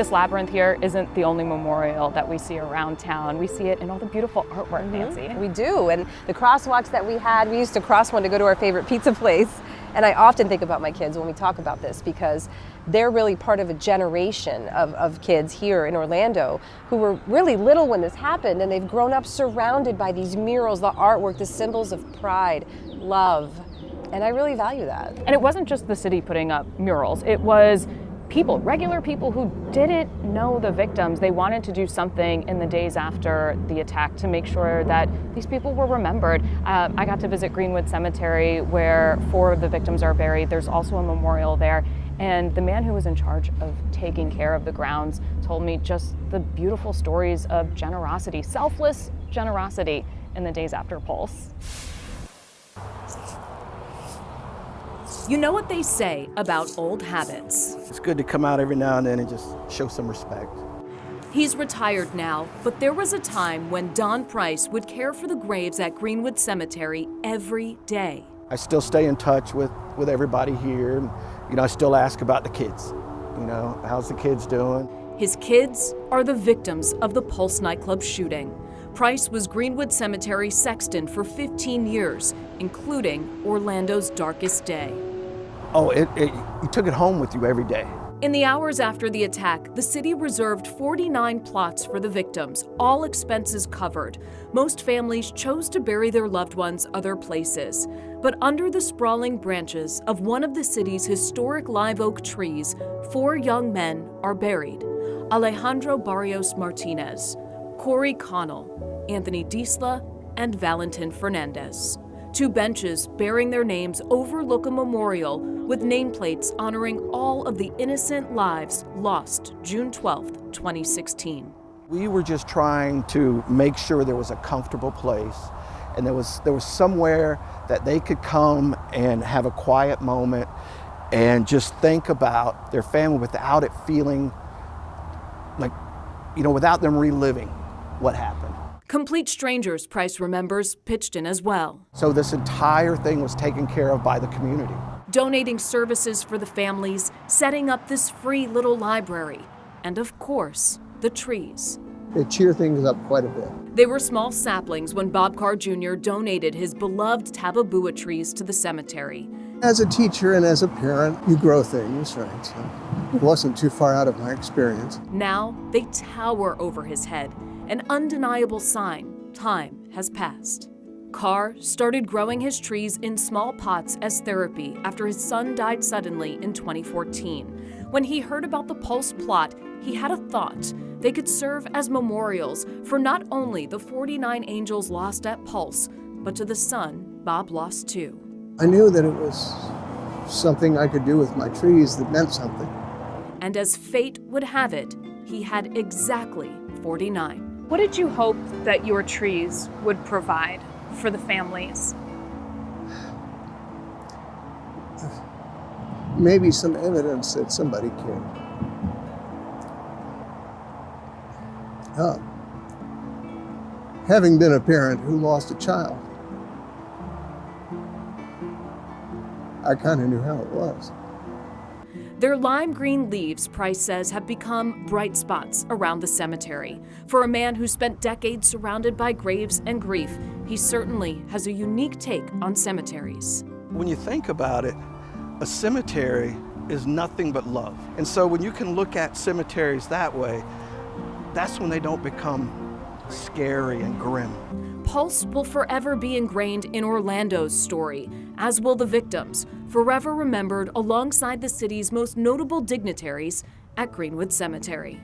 this labyrinth here isn't the only memorial that we see around town. We see it in all the beautiful artwork, Nancy. We do, and the crosswalks that we had, we used to cross one to go to our favorite pizza place. And I often think about my kids when we talk about this because they're really part of a generation of kids here in Orlando who were really little when this happened, and they've grown up surrounded by these murals, the artwork, the symbols of pride, love, and I really value that. And it wasn't just the city putting up murals, it was people, regular people who didn't know the victims. They wanted to do something in the days after the attack to make sure that these people were remembered. I got to visit Greenwood Cemetery where 4 of the victims are buried. There's also a memorial there. And the man who was in charge of taking care of the grounds told me just the beautiful stories of generosity, selfless generosity in the days after Pulse. You know what they say about old habits. It's good to come out every now and then and just show some respect. He's retired now, but there was a time when Don Price would care for the graves at Greenwood Cemetery every day. I still stay in touch with everybody here. You know, I still ask about the kids. You know, how's the kids doing? His kids are the victims of the Pulse nightclub shooting. Price was Greenwood Cemetery sexton for 15 years, including Orlando's darkest day. Oh, you took it home with you every day. In the hours after the attack, the city reserved 49 plots for the victims, all expenses covered. Most families chose to bury their loved ones other places. But under the sprawling branches of one of the city's historic live oak trees, 4 young men are buried. Alejandro Barrios Martinez, Corey Connell, Anthony Diesla, and Valentin Fernandez. 2 benches bearing their names overlook a memorial with nameplates honoring all of the innocent lives lost June 12, 2016. We were just trying to make sure there was a comfortable place and there was somewhere that they could come and have a quiet moment and just think about their family without it feeling like, you know, without them reliving what happened. Complete strangers, Price remembers, pitched in as well. So this entire thing was taken care of by the community. Donating services for the families, setting up this free little library, and of course, the trees. They cheer things up quite a bit. They were small saplings when Bob Carr Jr. donated his beloved Tababua trees to the cemetery. As a teacher and as a parent, you grow things, right? So it wasn't too far out of my experience. Now they tower over his head, an undeniable sign time has passed. Carr started growing his trees in small pots as therapy after his son died suddenly in 2014. When he heard about the Pulse plot, he had a thought. They could serve as memorials for not only the 49 angels lost at Pulse, but to the son Bob lost too. I knew that it was something I could do with my trees that meant something. And as fate would have it, he had exactly 49. What did you hope that your trees would provide for the families? Maybe some evidence that somebody cared. Having been a parent who lost a child, I kind of knew how it was. Their lime green leaves, Price says, have become bright spots around the cemetery. For a man who spent decades surrounded by graves and grief, he certainly has a unique take on cemeteries. When you think about it, a cemetery is nothing but love. And so when you can look at cemeteries that way, that's when they don't become scary and grim. Pulse will forever be ingrained in Orlando's story, as will the victims, forever remembered alongside the city's most notable dignitaries at Greenwood Cemetery.